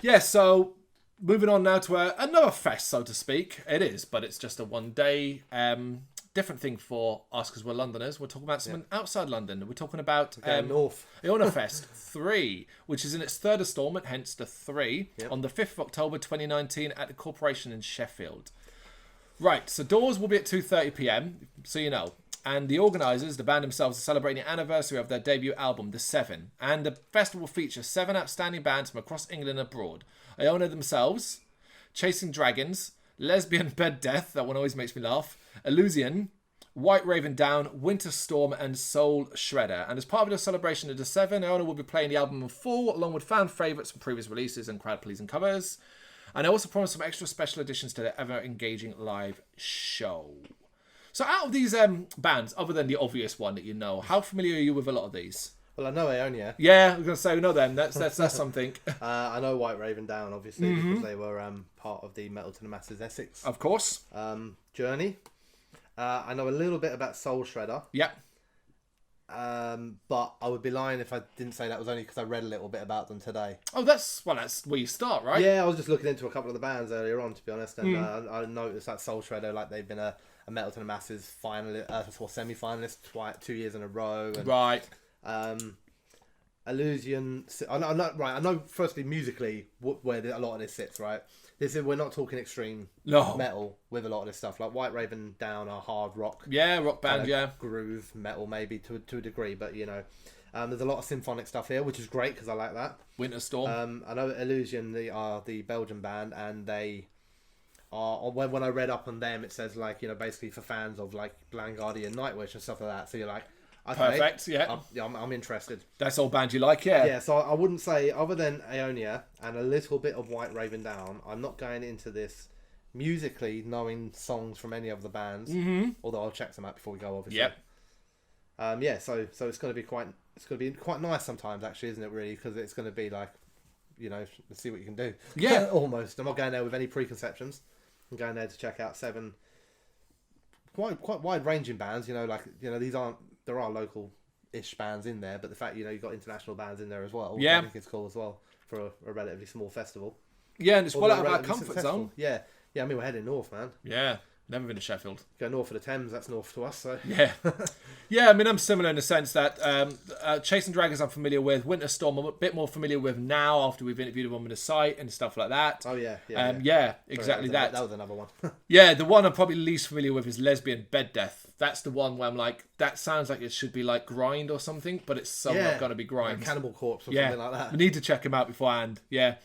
Yeah, so moving on now to another fest, so to speak. It is, but it's just a one-day different thing for us because we're Londoners. We're talking about something outside London. We're talking about north. Aoniafest III, which is in its third instalment, hence the 3, Yep. on the 5th of October 2019 at the Corporation in Sheffield. Right, so doors will be at 2:30 p.m, so you know. And the organisers, the band themselves, are celebrating the anniversary of their debut album, The Seven. And the festival features 7 outstanding bands from across England and abroad. Aonia themselves, Chasing Dragons, Lesbian Bed Death, that one always makes me laugh, Illusion, White Raven Down, Winter Storm, and Soul Shredder. And as part of the celebration of The Seven, Aonia will be playing the album in full, along with fan favourites from previous releases and crowd-pleasing covers. And they also promised some extra special additions to their ever-engaging live show. So out of these bands, other than the obvious one that you know, how familiar are you with a lot of these? Well, I know Aonia. Yeah, I was going to say, we know them. That's something. I know White Raven Down, obviously, because they were part of the Metal to the Masses Essex. Of course. Journey. I know a little bit about Soul Shredder. Yeah. But I would be lying if I didn't say that was only because I read a little bit about them today. Oh, that's where you start, right? Yeah, I was just looking into a couple of the bands earlier on, to be honest, and I noticed that Soul Shredder, like they've been a Metal to the Masses finalist, or semi-finalist 2 years in a row. And, right. Illusion. I know. Firstly, musically, where a lot of this sits, right? We're not talking extreme metal with a lot of this stuff. Like White Raven Down are hard rock. Yeah, rock band. Yeah, groove metal maybe to a degree, but you know, there's a lot of symphonic stuff here, which is great because I like that. Winter Storm. I know Illusion. They are the Belgian band, and they are. When I read up on them, it says like, you know, basically for fans of like Blind Guardian, Nightwish, and stuff like that. So you're like, okay, perfect. Yeah, I'm interested. That's all band you like, yeah. Yeah, so I wouldn't say, other than Aonia and a little bit of White Raven Down, I'm not going into this musically knowing songs from any of the bands. Mm-hmm. Although I'll check them out before we go, obviously. Yep. So it's going to be quite nice sometimes, actually, isn't it? Really, because it's going to be like, you know, let's see what you can do. Yeah, almost. I'm not going there with any preconceptions. I'm going there to check out 7 quite wide ranging bands. You know, like, you know, there are local-ish bands in there, but the fact, you know, you've got international bands in there as well. Yeah. I think it's cool as well for a relatively small festival. Yeah, and it's well out of our relatively comfort successful. zone. Yeah. I mean, we're heading north, man. Yeah, never been to Sheffield. Go north of the Thames, that's north to us. So yeah, yeah. I mean, I'm similar in the sense that Chasing Dragons I'm familiar with. Winter Storm I'm a bit more familiar with now after we've interviewed them on the site and stuff like that. Oh yeah. Yeah, exactly that. That was another one. Yeah, the one I'm probably least familiar with is Lesbian Bed Death. That's the one where I'm like, that sounds like it should be like grind or something, but it's not going to be grind. Like Cannibal Corpse or yeah. something like that. We need to check them out beforehand. Yeah.